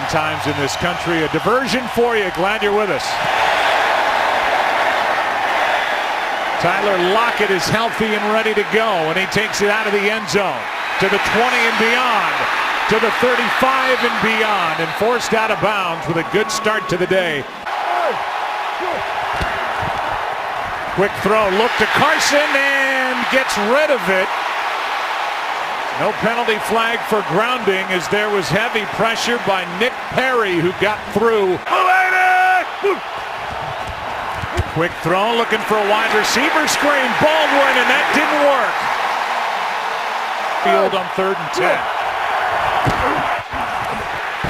times in this country. A diversion for you. Glad you're with us. Tyler Lockett is healthy and ready to go, and he takes it out of the end zone to the 20 and beyond, to the 35 and beyond, and forced out of bounds with a good start to the day. Quick throw, look to Carson, and gets rid of it. No penalty flag for grounding, as there was heavy pressure by Nick Perry, who got through. Quick throw, looking for a wide receiver screen. Baldwin, and that didn't work. Field on 3rd and 10.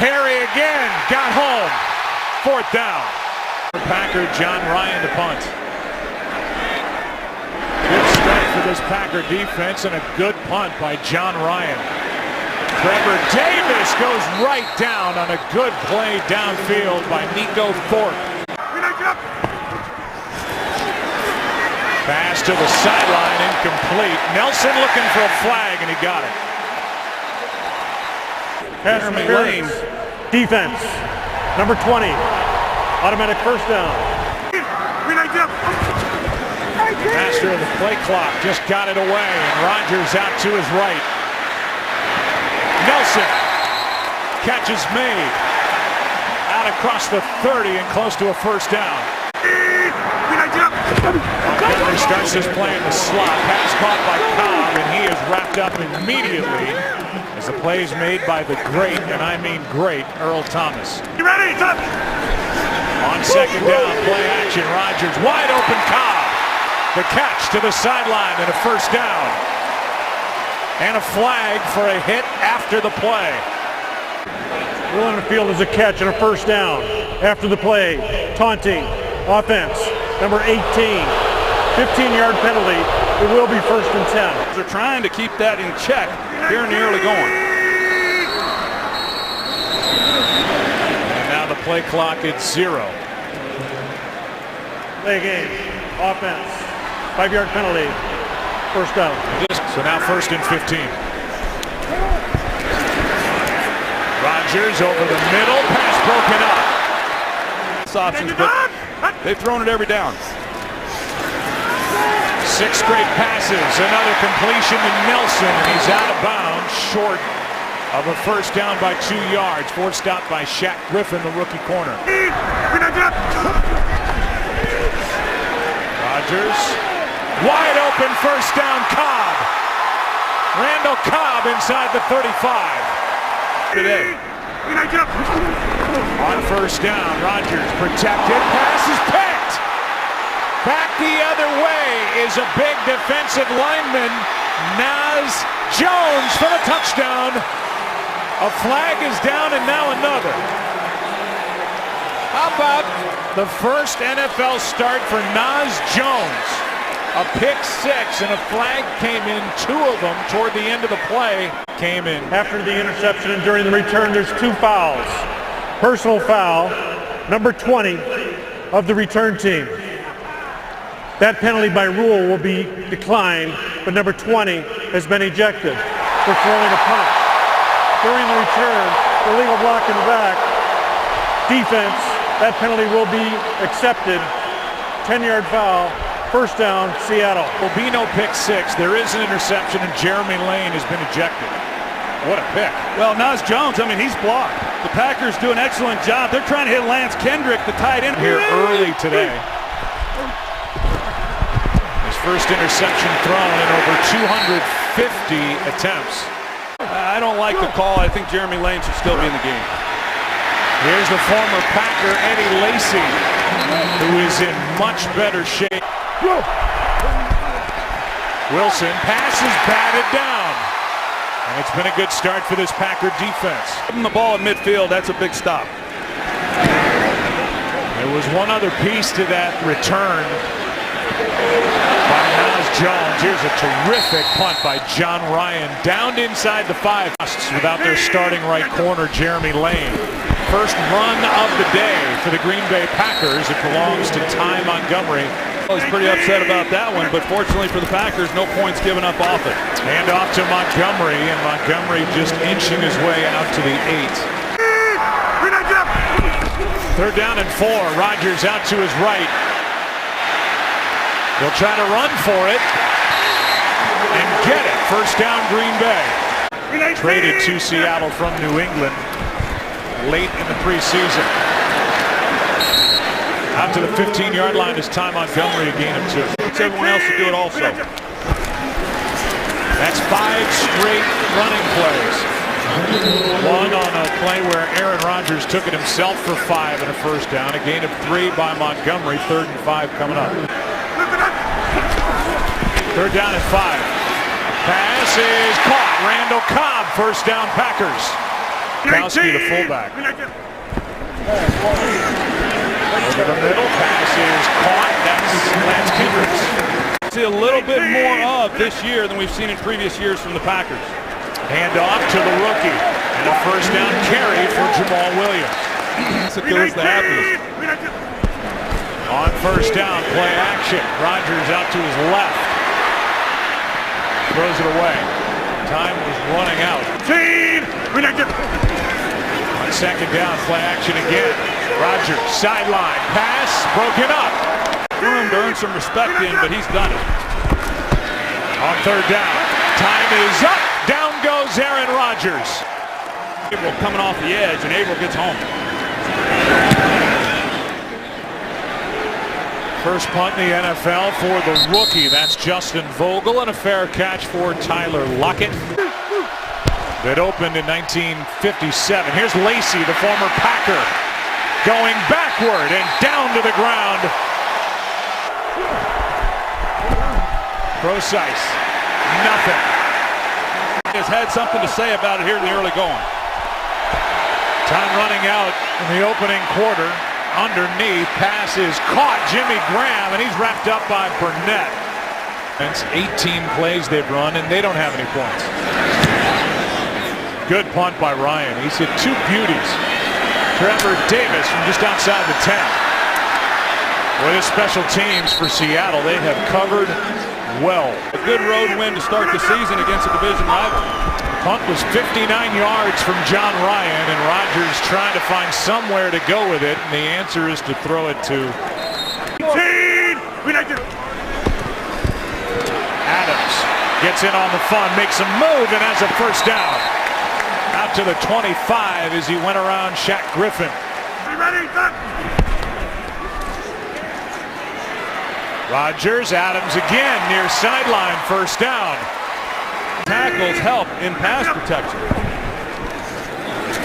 Perry again, got home. 4th down. Packer, John Ryan to punt. Good start for this Packer defense, and a good punt by John Ryan. Trevor Davis goes right down on a good play downfield by Nico Thorpe. Pass to the sideline, incomplete. Nelson looking for a flag, and he got it. Jeremy Lane, defense, number 20, automatic first down. Master of the play clock just got it away, and Rodgers out to his right. Nelson, catch is made. Out across the 30 and close to a first down. Montgomery starts his play in the slot. Pass caught by Cobb, and he is wrapped up immediately as the play is made by the great, and I mean great, Earl Thomas. You ready? Stop. On 2nd down, play action. Rodgers wide open. Cobb. The catch to the sideline and a first down. And a flag for a hit after the play. Rule on the field is a catch and a first down. After the play, taunting, offense, number 18. 15-yard penalty. It will be 1st and 10. They're trying to keep that in check here in the early going. And now the play clock at 0. Play game, offense, 5-yard penalty, first down. So now 1st and 15. Rodgers over the middle, pass broken up. Options, but they've thrown it every down. 6 straight passes, another completion to Nelson, and he's out of bounds, short of a first down by 2 yards. Forced out by Shaq Griffin, the rookie corner. Rodgers, wide open, first down, Cobb. Randall Cobb inside the 35. Today. On first down, Rodgers protected, pass is picked. Back the other way is a big defensive lineman, Naz Jones, for the touchdown. A flag is down, and now another. How about the first NFL start for Naz Jones? A pick 6, and a flag came in. 2 of them toward the end of the play came in. After the interception and during the return, there's 2 fouls. Personal foul, number 20 of the return team. That penalty by rule will be declined, but number 20 has been ejected for throwing a punt. During the return, illegal block in the back, defense, that penalty will be accepted. 10-yard foul, first down, Seattle. Will be no pick 6. There is an interception, and Jeremy Lane has been ejected. What a pick. Well, Naz Jones, I mean, he's blocked. The Packers do an excellent job. They're trying to hit Lance Kendrick, the tight end. Here early today. His first interception thrown in over 250 attempts. I don't like the call. I think Jeremy Lane should still be in the game. Here's the former Packer, Eddie Lacy, who is in much better shape. Wilson, pass is batted down. And it's been a good start for this Packer defense. Giving the ball at midfield, that's a big stop. There was one other piece to that return by Naz Jones. Here's a terrific punt by John Ryan. Downed inside the 5 without their starting right corner, Jeremy Lane. First run of the day for the Green Bay Packers. It belongs to Ty Montgomery. Well, he's pretty upset about that one, but fortunately for the Packers, no points given up off it. Hand off to Montgomery, and Montgomery just inching his way out to the 8. Third down and 4. Rodgers out to his right. They'll try to run for it and get it. First down, Green Bay. Traded to Seattle from New England late in the preseason. Out to the 15-yard line is Ty Montgomery, a gain of 2. It's everyone else to do it also. That's 5 straight running plays. One on a play where Aaron Rodgers took it himself for 5 and a first down. A gain of 3 by Montgomery. 3rd and 5 coming up. Third down and 5. Pass is caught. Randall Cobb, first down Packers. Kowski, the fullback. Over the middle, pass is caught. That's Lance Kendricks. See a little bit more of this year than we've seen in previous years from the Packers. Hand off to the rookie. And a first down carry for Jamal Williams. That's what goes the happiest. On first down, play action. Rodgers out to his left. Throws it away. Time was running out. On second down, play action again. Rodgers, sideline, pass, broken up. Room to earn some respect in, but he's done it. On third down, time is up. Down goes Aaron Rodgers. April coming off the edge, and April gets home. First punt in the NFL for the rookie. That's Justin Vogel, and a fair catch for Tyler Lockett. That opened in 1957. Here's Lacey, the former Packer, going backward and down to the ground. Precise. Nothing. Has had something to say about it here in the early going. Time running out in the opening quarter. Underneath, pass is caught. Jimmy Graham, and he's wrapped up by Burnett. It's 18 plays they've run, and they don't have any points. Good punt by Ryan. He's hit 2 beauties. Trevor Davis from just outside the 10. Boy, this special teams for Seattle, they have covered well. A good road win to start the season against a division rival. Punt was 59 yards from John Ryan, and Rodgers trying to find somewhere to go with it, and the answer is to throw it to Adams. Gets in on the fun, makes a move, and has a first down. Out to the 25 as he went around Shaq Griffin. Rodgers, Adams again, near sideline, first down. Tackles help in pass protection.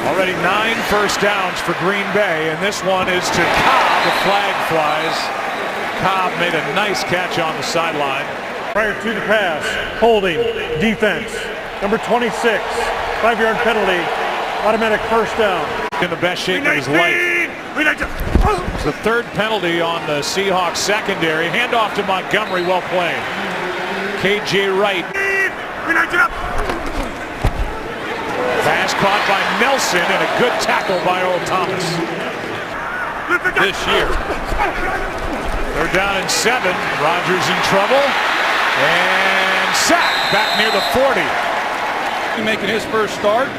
Already 9 first downs for Green Bay, and this one is to Cobb. The flag flies. Cobb made a nice catch on the sideline. Prior to the pass, holding, defense, number 26, 5-yard penalty, automatic first down. In the best shape of his life. It's the 3rd penalty on the Seahawks secondary. Handoff to Montgomery, well played. KJ Wright. Pass caught by Nelson, and a good tackle by Earl Thomas. This year. They're down in 7. Rodgers in trouble. And sacked back near the 40. Making his first start.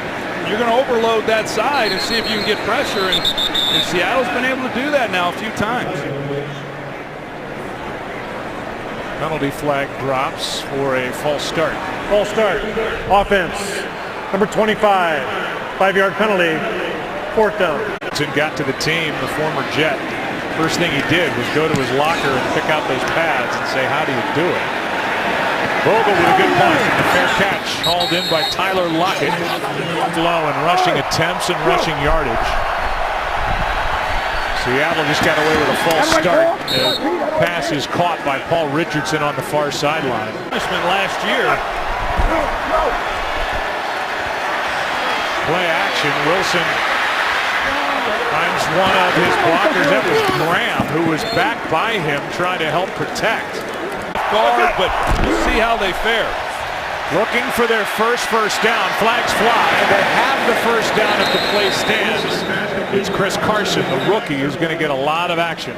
You're going to overload that side and see if you can get pressure, and Seattle's been able to do that now a few times. Penalty flag drops for a false start. False start. Offense, number 25, 5-yard penalty, 4th down. Got to the team, the former Jet. First thing he did was go to his locker and pick out those pads and say, how do you do it? Vogel with a good punt. A fair catch hauled in by Tyler Lockett. Low in rushing attempts and rushing yardage. Seattle just got away with a false start. The pass is caught by Paul Richardson on the far sideline. Punishment last year. Play action. Wilson finds one of his blockers. That was Graham, who was back by him trying to help protect. Guard, but we'll see how they fare. Looking for their first down. Flags fly. They have the first down if the play stands. It's Chris Carson, the rookie, who's going to get a lot of action.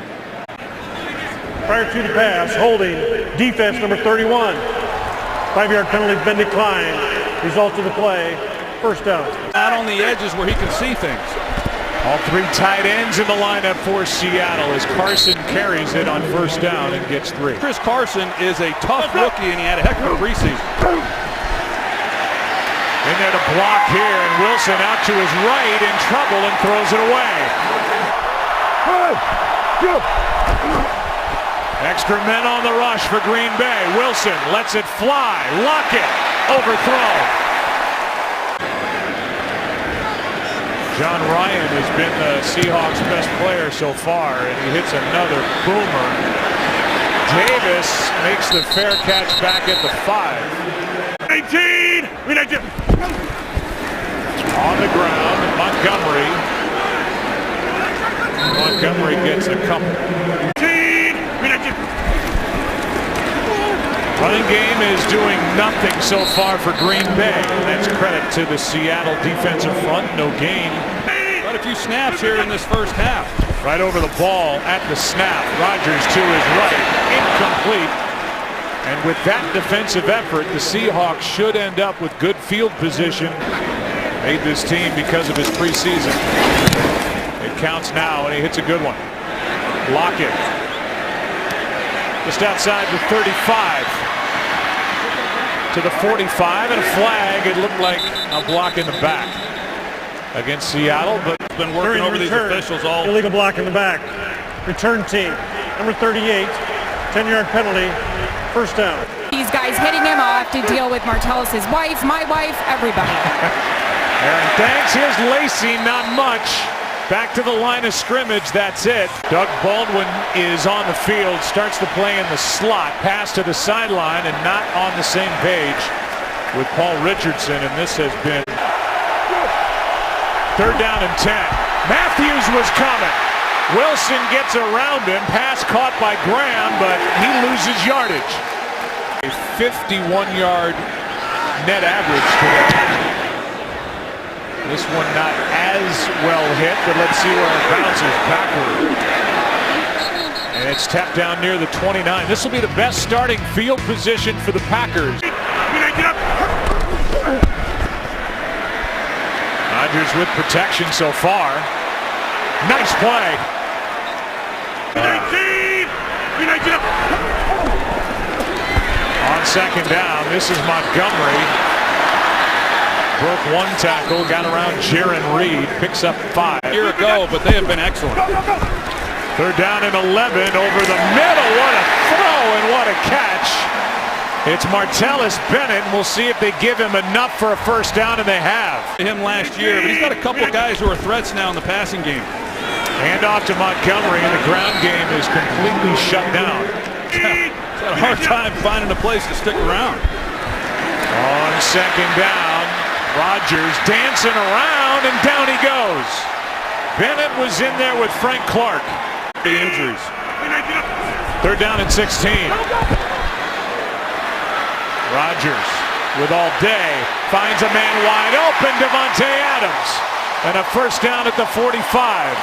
Prior to the pass, holding, defense, number 31. 5-yard penalty been declined. Result of the play, first down. Out on the edges where he can see things. All three tight ends in the lineup for Seattle as Carson carries it on first down and gets 3. Chris Carson is a tough rookie, and he had a heck of a preseason. In there to block here, and Wilson out to his right in trouble and throws it away. Extra men on the rush for Green Bay. Wilson lets it fly. Lockett overthrown. John Ryan has been the Seahawks' best player so far, and he hits another boomer. Davis makes the fair catch back at the 5. 18! On the ground, Montgomery. Montgomery gets a couple. Running game is doing nothing so far for Green Bay. That's credit to the Seattle defensive front. No gain. Got a few snaps here in this first half. Right over the ball at the snap. Rodgers to his right. Incomplete. And with that defensive effort, the Seahawks should end up with good field position. Made this team because of his preseason. It counts now, and he hits a good one. Lockett. Just outside the 35. To the 45 and a flag. It looked like a block in the back against Seattle, but been working over these officials all. Illegal block in the back. Return team. Number 38. 10-yard penalty. First down. These guys hitting him. I'll have to deal with Martellus' wife, my wife, everybody. Aaron, thanks. Here's Lacey. Not much. Back to the line of scrimmage. That's it. Doug Baldwin is on the field. Starts to play in the slot. Pass to the sideline and not on the same page with Paul Richardson. And this has been 3rd down and 10. Matthews was coming. Wilson gets around him. Pass caught by Graham, but he loses yardage. A 51-yard net average today. This one not as well hit, but let's see where it bounces backward. And it's tapped down near the 29. This will be the best starting field position for the Packers. Rodgers with protection so far. Nice play. On second down, this is Montgomery. Broke one tackle, got around Jaron Reed, picks up 5. A year ago, but they have been excellent. 3rd down and 11 over the middle. What a throw and what a catch. It's Martellus Bennett, and we'll see if they give him enough for a first down, and they have. Him last year, but he's got a couple guys who are threats now in the passing game. Hand off to Montgomery, and the ground game is completely shut down. He's had a hard time finding a place to stick around. On second down, Rodgers dancing around, and down he goes. Bennett was in there with Frank Clark. The injuries. 3rd down and 16. Rodgers with all day finds a man wide open, Devontae Adams, and a first down at the 45.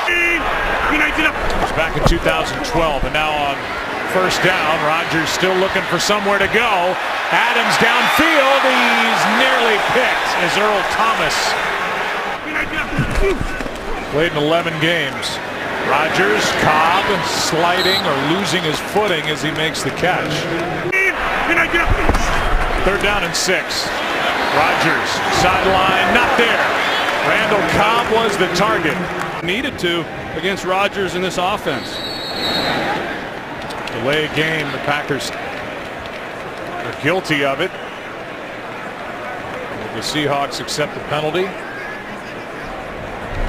It was back in 2012, and now on first down, Rodgers still looking for somewhere to go. Adams downfield, he's nearly picked as Earl Thomas played in 11 games. Rodgers, Cobb sliding or losing his footing as he makes the catch. 3rd down and 6. Rodgers, sideline, not there. Randall Cobb was the target. Needed to against Rodgers in this offense. Delay a game, the Packers are guilty of it. The Seahawks accept the penalty.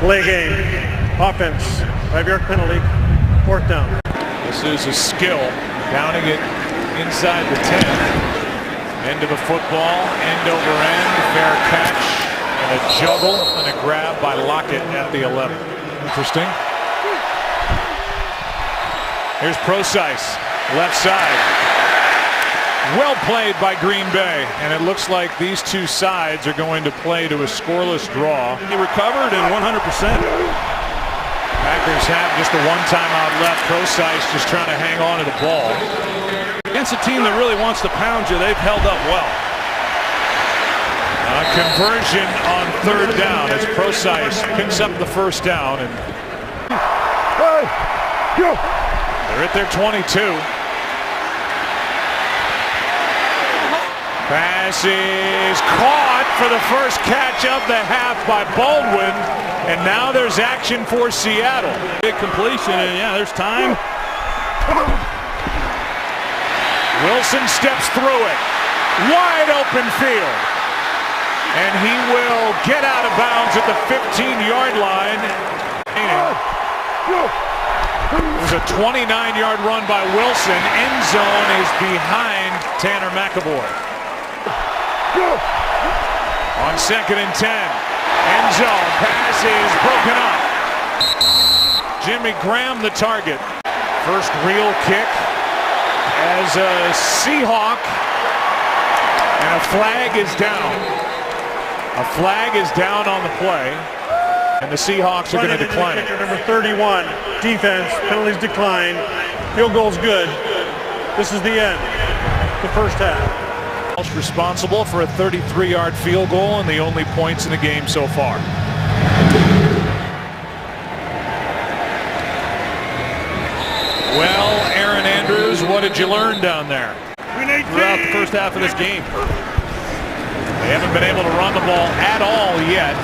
Delay game. Offense. 5-yard penalty. 4th down. This is a skill. Downing it inside the 10. End of the football. End over end. Fair catch. And a juggle and a grab by Lockett at the 11. Interesting. Here's Procise. Left side. Well played by Green Bay, and it looks like these two sides are going to play to a scoreless draw. He recovered and 100%. Packers have just a one timeout left. Procise just trying to hang on to the ball. Against a team that really wants to pound you, they've held up well. Conversion on third down as Procise picks up the first down, and they're at their 22. Pass is caught for the first catch of the half by Baldwin, and now there's action for Seattle. Big completion, and yeah, there's time. Wilson steps through it. Wide open field. And he will get out of bounds at the 15-yard line. It was a 29-yard run by Wilson. End zone is behind Tanner McAvoy. On 2nd and 10. End zone. Pass is broken up. Jimmy Graham the target. First real kick as a Seahawk. And a flag is down. A flag is down on the play. And the Seahawks are going to decline it. Number 31. Defense. Penalties decline. Field goal's good. This is the end. The first half. Responsible for a 33-yard field goal and the only points in the game so far. Well, Aaron Andrews, what did you learn down there? Throughout the first half of this game. They haven't been able to run the ball at all yet.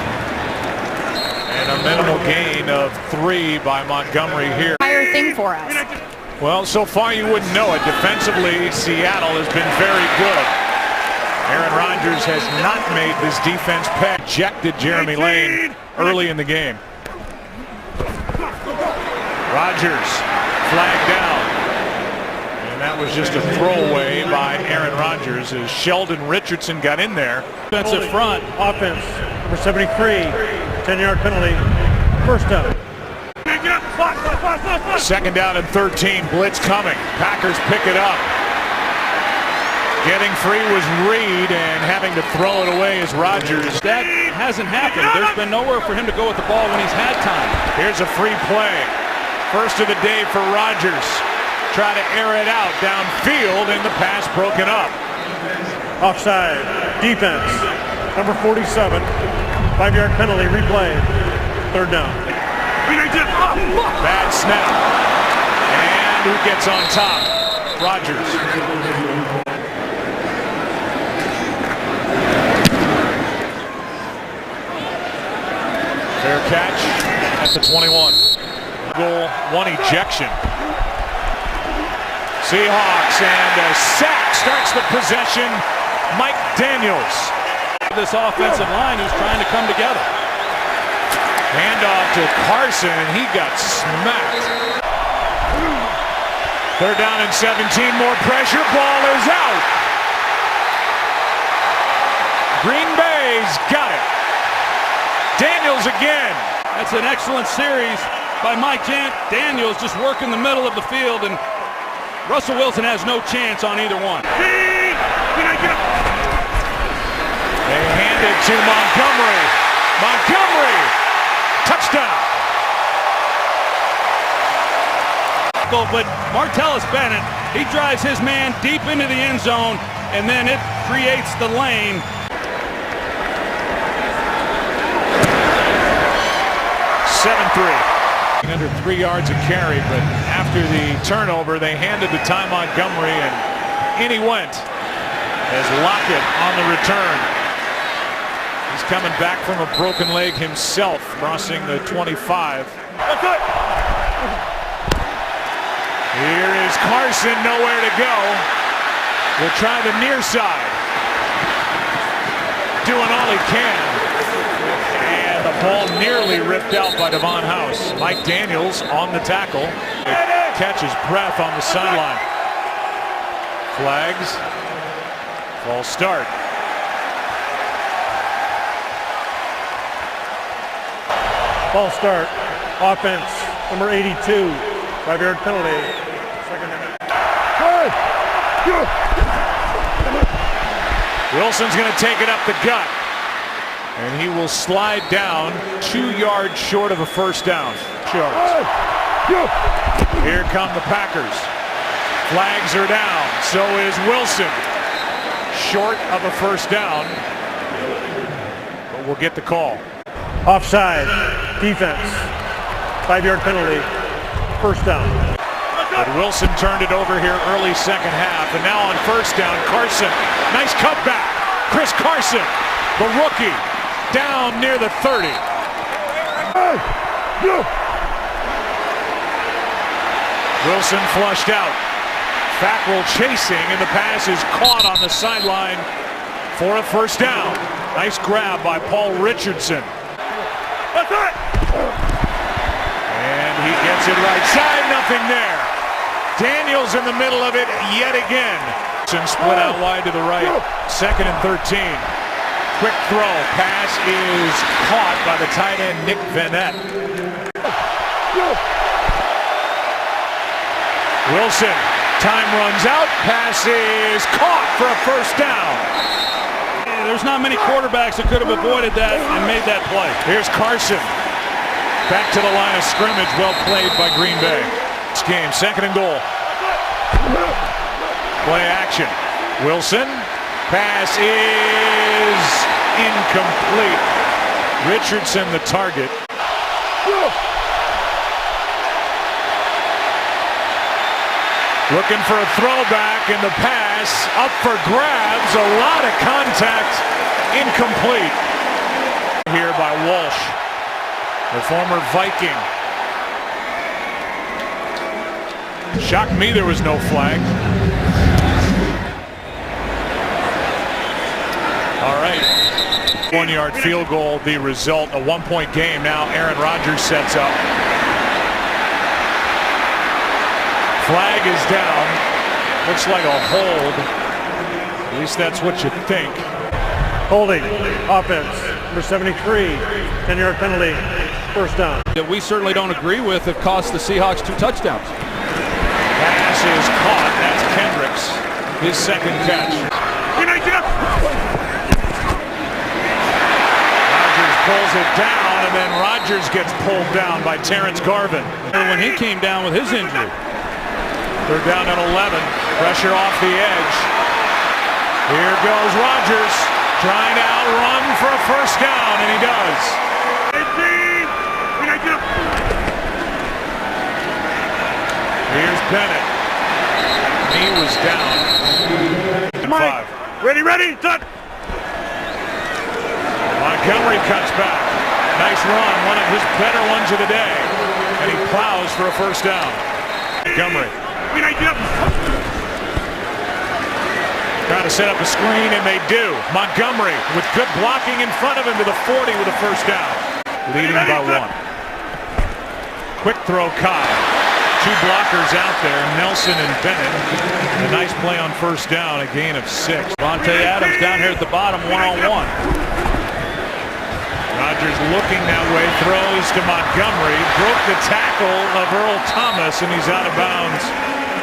And a minimal gain of 3 by Montgomery here. Higher thing for us. Well, so far you wouldn't know it. Defensively, Seattle has been very good. Aaron Rodgers has not made this defense pay. Ejected Jeremy Lane early in the game. Rodgers flagged down. And that was just a throwaway by Aaron Rodgers as Sheldon Richardson got in there. Defensive front. Offense. Number 73. 10-yard penalty. First down. 2nd down and 13. Blitz coming. Packers pick it up. Getting free was Reed, and having to throw it away is Rodgers. That hasn't happened. There's been nowhere for him to go with the ball when he's had time. Here's a free play. First of the day for Rodgers. Try to air it out downfield, and the pass broken up. Offside. Defense. Number 47. 5-yard penalty. Replay. Third down. Bad snap. And who gets on top? Rodgers. Fair catch at the 21. Goal, 1 ejection. Seahawks, and a sack starts the possession. Mike Daniels. This offensive line is trying to come together. Handoff to Carson, and he got smacked. 3rd down and 17, more pressure. Ball is out. Green Bay's got it. Daniels again. That's an excellent series by Mike Daniels, just working the middle of the field, and Russell Wilson has no chance on either one. They hand it to Montgomery. Montgomery, touchdown. But Martellus Bennett, he drives his man deep into the end zone, and then it creates the lane. Under 3 yards a carry, but after the turnover, they handed to Ty Montgomery, and in he went as Lockett on the return. He's coming back from a broken leg himself, crossing the 25. Here is Carson, nowhere to go. We'll try the near side. Doing all he can. And the ball nearly ripped out by Devon House. Mike Daniels on the tackle. Catches breath on the sideline. Flags. False start. False start. Offense. Number 82. 5-yard penalty. Second down. Wilson's going to take it up the gut. And he will slide down 2 yards short of a first down. Here come the Packers. Flags are down. So is Wilson. Short of a first down. will get the call. Offside. Defense. 5-yard penalty. First down. But Wilson turned it over here early second half. And now on first down, Carson. Nice cutback. Chris Carson, the rookie, down near the 30. Wilson flushed out. Fackrell chasing, and the pass is caught on the sideline for a first down. Nice grab by Paul Richardson. And he gets it right side, nothing there. Daniels in the middle of it yet again. Split out wide to the right. 2nd and 13. Quick throw. Pass is caught by the tight end, Nick Vanette. Wilson. Time runs out. Pass is caught for a first down. There's not many quarterbacks that could have avoided that and made that play. Here's Carson. Back to the line of scrimmage. Well played by Green Bay. This game, 2nd and goal. Play action. Wilson. Pass is incomplete. Richardson the target. Looking for a throwback, and the pass up for grabs. A lot of contact. Incomplete. Here by Walsh, the former Viking. Shocked me there was no flag. All right. 1-yard field goal, the result. A 1-point game. Now Aaron Rodgers sets up. Flag is down. Looks like a hold. At least that's what you think. Holding. Offense. Number 73. 10-yard penalty. First down. That we certainly don't agree with. It cost the Seahawks 2 touchdowns. Pass is caught. That's Kendricks. His second catch. Rodgers pulls it down, and then Rodgers gets pulled down by Terrence Garvin. When he came down with his injury. They're down at 11. Pressure off the edge. Here goes Rodgers trying to outrun for a first down, and he does. Here's Bennett. He was down. Mike, ready, touch. Montgomery cuts back. Nice run, one of his better ones of the day. And he plows for a first down. Montgomery. Trying to set up a screen, and they do. Montgomery with good blocking in front of him to the 40 with a first down. Leading by 1. Quick throw, Kyle. 2 blockers out there, Nelson and Bennett. A nice play on first down, a gain of 6. Vontae Adams down here at the bottom, 1-on-1. Rodgers looking that way, throws to Montgomery. Broke the tackle of Earl Thomas, and he's out of bounds.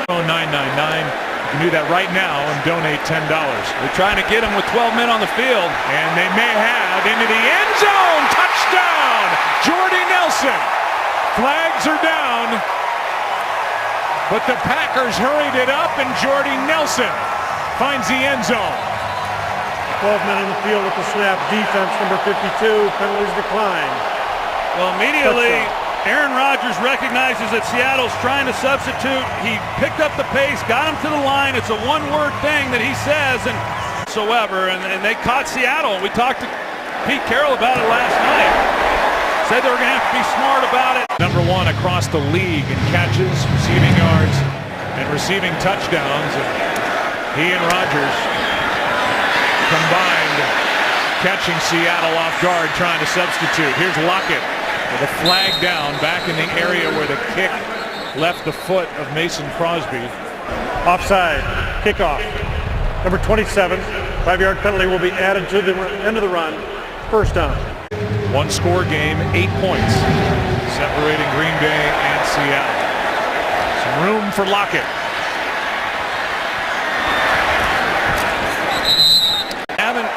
999. You can do that right now and donate $10. They're trying to get him with 12 men on the field. And they may have into the end zone. Touchdown! Jordy Nelson. Flags are down. But the Packers hurried it up, and Jordy Nelson finds the end zone. 12 men on the field with the snap. Defense, number 52. Penalties decline. Well, immediately, Aaron Rodgers recognizes that Seattle's trying to substitute. He picked up the pace, got him to the line. It's a one-word thing that he says, and they caught Seattle. We talked to Pete Carroll about it last night. Said they were going to have to be smart about it. Number 1 across the league in catches, receiving yards, and receiving touchdowns. And he and Rodgers combined catching Seattle off guard, trying to substitute. Here's Lockett with a flag down back in the area where the kick left the foot of Mason Crosby. Offside. Kickoff. Number 27. 5-yard penalty will be added to the end of the run. First down. 1-score game, 8 points, separating Green Bay and Seattle. Some room for Lockett. Haven't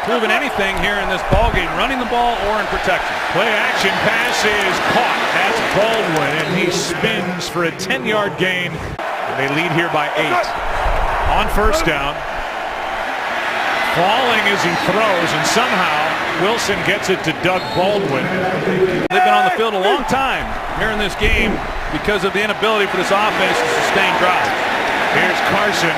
proven anything here in this ball game, running the ball or in protection. Play action pass is caught. That's Baldwin, and he spins for a 10-yard gain. And they lead here by 8. On first down, falling as he throws, and somehow Wilson gets it to Doug Baldwin. They've been on the field a long time here in this game because of the inability for this offense to sustain drives. Here's Carson.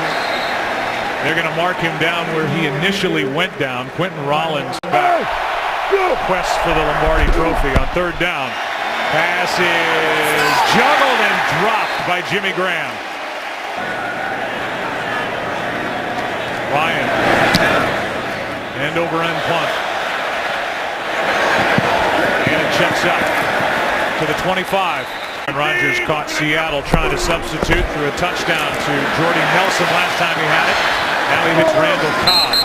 They're going to mark him down where he initially went down. Quentin Rollins back. Quest for the Lombardi Trophy on third down. Pass is juggled and dropped by Jimmy Graham. Ryan. End over end punt. And it checks up to the 25. And Rodgers caught Seattle trying to substitute through a touchdown to Jordy Nelson last time he had it. Now he hits Randall Cobb.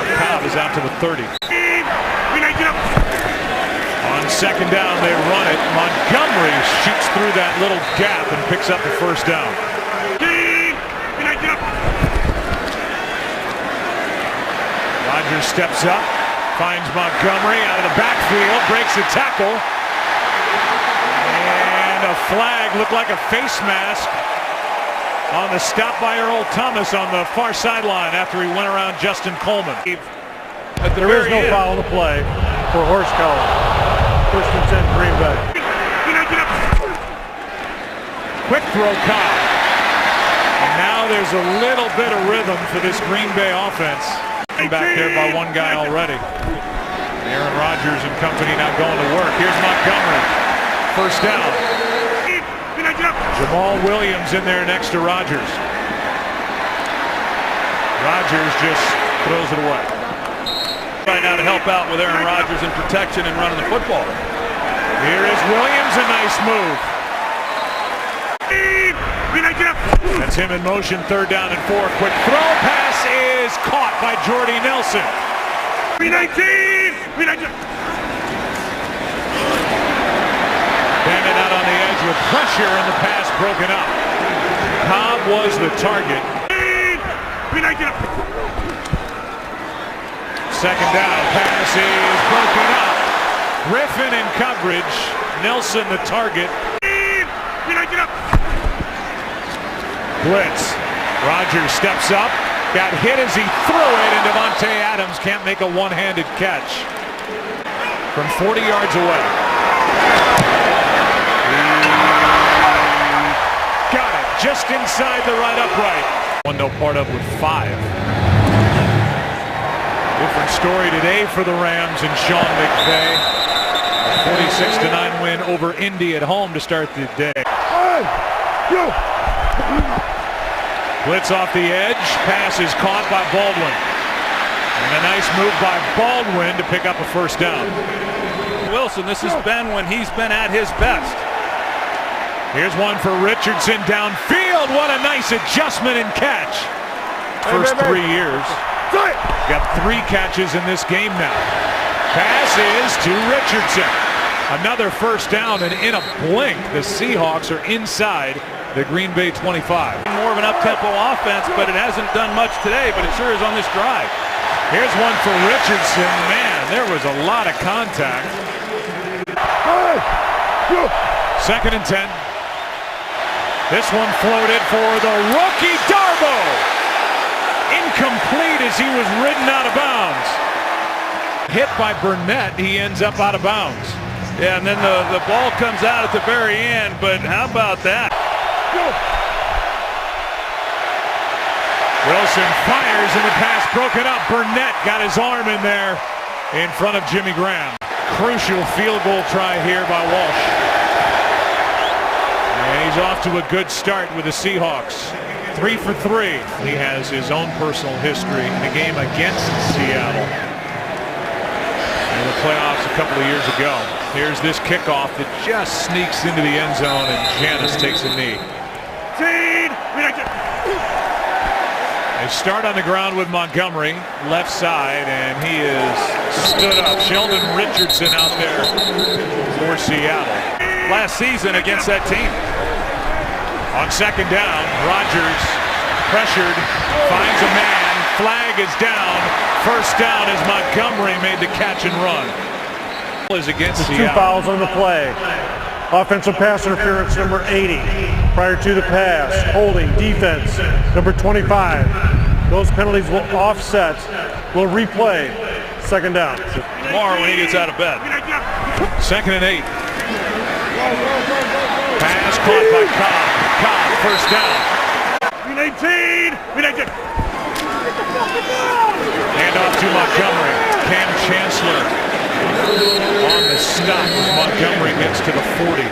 And Cobb is out to the 30. On second down, they run it. Montgomery shoots through that little gap and picks up the first down. Rodgers steps up, finds Montgomery out of the backfield, breaks the tackle. And a flag looked like a face mask on the stop by Earl Thomas on the far sideline after he went around Justin Coleman. There is no foul to play for horse collar. First and 10, Green Bay. Quick throw, Cobb. And now there's a little bit of rhythm for this Green Bay offense. Back there by one guy already. Aaron Rodgers and company now going to work. Here's Montgomery. First down. Jamal Williams in there next to Rodgers. Rodgers just throws it away. Right now to help out with Aaron Rodgers in protection and running the football. Here is Williams, a nice move. That's him in motion, third down and 4. Quick throw, pass is caught by Jordy Nelson. Bandit out on the edge with pressure and the pass broken up. Cobb was the target. Second down, pass is broken up. Griffin in coverage. Nelson the target. Blitz. Rodgers steps up. Got hit as he threw it, and Davante Adams can't make a one-handed catch from 40 yards away. He got it just inside the right upright. One no part of with 5. Different story today for the Rams and Sean McVay. A 46-9 win over Indy at home to start the day. Blitz off the edge. Pass is caught by Baldwin. And a nice move by Baldwin to pick up a first down. Wilson, this has been when he's been at his best. Here's one for Richardson downfield. What a nice adjustment and catch. First 3 years. Got 3 catches in this game now. Pass is to Richardson. Another first down, and in a blink, the Seahawks are inside the Green Bay 25. More of an up-tempo offense, but it hasn't done much today, but it sure is on this drive. Here's one for Richardson. Man, there was a lot of contact. Second and 10. This one floated for the rookie Darbo. Incomplete as he was ridden out of bounds. Hit by Burnett, he ends up out of bounds. Yeah, and then the ball comes out at the very end, but how about that? Wilson fires and the pass broken up. Burnett got his arm in there in front of Jimmy Graham. Crucial field goal try here by Walsh. And he's off to a good start with the Seahawks. 3 for 3. He has his own personal history in a game against Seattle in the playoffs a couple of years ago. Here's this kickoff that just sneaks into the end zone, and Janis takes a knee. They start on the ground with Montgomery, left side, and he is stood up. Sheldon Richardson out there for Seattle. Last season against that team. On second down, Rodgers pressured, finds a man, flag is down. First down as Montgomery made the catch and run. Is against There's 2 fouls on the play. Offensive pass interference number 80 prior to the pass. Holding defense number 25. Those penalties will offset, will replay. Second down. Tomorrow when he gets out of bed. 2nd and 8. Pass caught by Cobb. Cobb, first down. 19. Hand off to Montgomery. Cam Chancellor on the stop as Montgomery gets to the 40.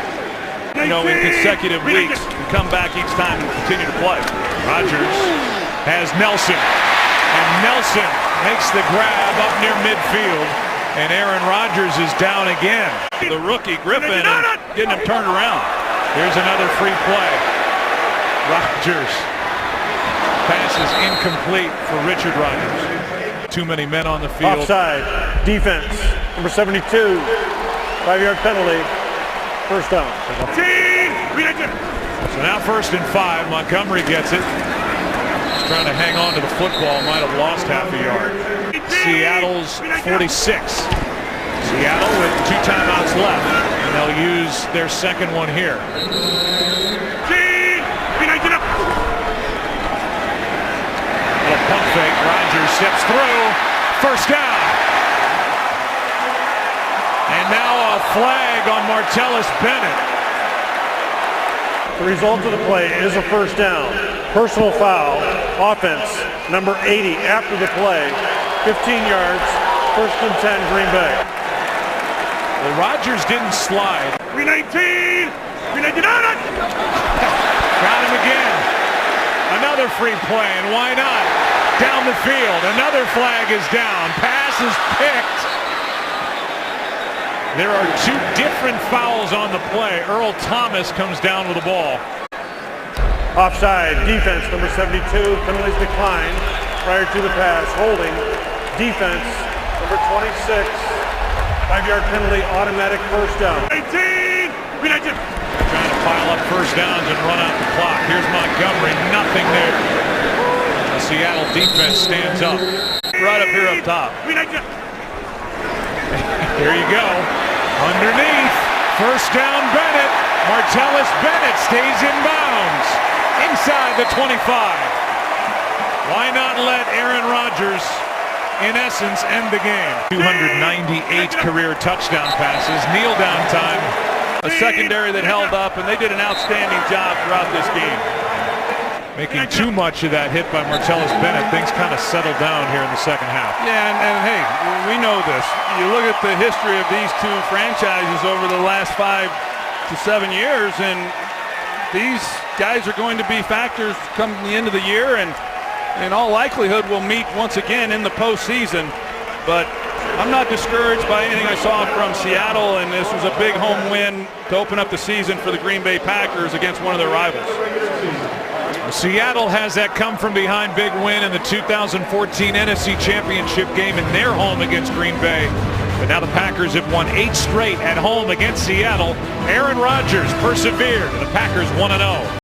You know, in consecutive weeks, and come back each time and continue to play. Rodgers has Nelson. And Nelson makes the grab up near midfield. And Aaron Rodgers is down again. The rookie, Griffin, and getting him turned around. Here's another free play. Rodgers. Pass is incomplete for Richard Rodgers. Too many men on the field. Offside. Defense. Number 72. 5-yard penalty. First down. So now 1st and 5. Montgomery gets it. He's trying to hang on to the football. Might have lost half a yard. Seattle's 46. Seattle with 2 timeouts left. And they'll use their second one here. Little pump fake. Rodgers steps through. First down. And now a flag on Martellus Bennett. The result of the play is a first down. Personal foul. Offense. Number 80 after the play. 15 yards. 1st and 10, Green Bay. Well, Rodgers didn't slide. 319. Got him again. Another free play, and why not? Down the field. Another flag is down. Pass is picked. There are 2 different fouls on the play. Earl Thomas comes down with the ball. Offside. Defense. Number 72. Penalties declined prior to the pass. Holding. Defense. Number 26. 5-yard penalty. Automatic first down. 18. Trying to pile up first downs and run out the clock. Here's Montgomery. Nothing there. The Seattle defense stands up. Right up here up top. Here you go. Underneath. First down Bennett. Martellus Bennett stays in bounds. Inside the 25. Why not let Aaron Rodgers, in essence, end the game? 298 career touchdown passes. Kneel down time. A secondary that held up, and they did an outstanding job throughout this game. Making too much of that hit by Martellus Bennett. Things kind of settled down here in the second half. Yeah, and hey, we know this. You look at the history of these 2 franchises over the last 5 to 7 years, and these guys are going to be factors come the end of the year, and in all likelihood will meet once again in the postseason. But I'm not discouraged by anything I saw from Seattle, and this was a big home win to open up the season for the Green Bay Packers against one of their rivals. Seattle has that come-from-behind big win in the 2014 NFC Championship game in their home against Green Bay. But now the Packers have won 8 straight at home against Seattle. Aaron Rodgers persevered. The Packers 1-0.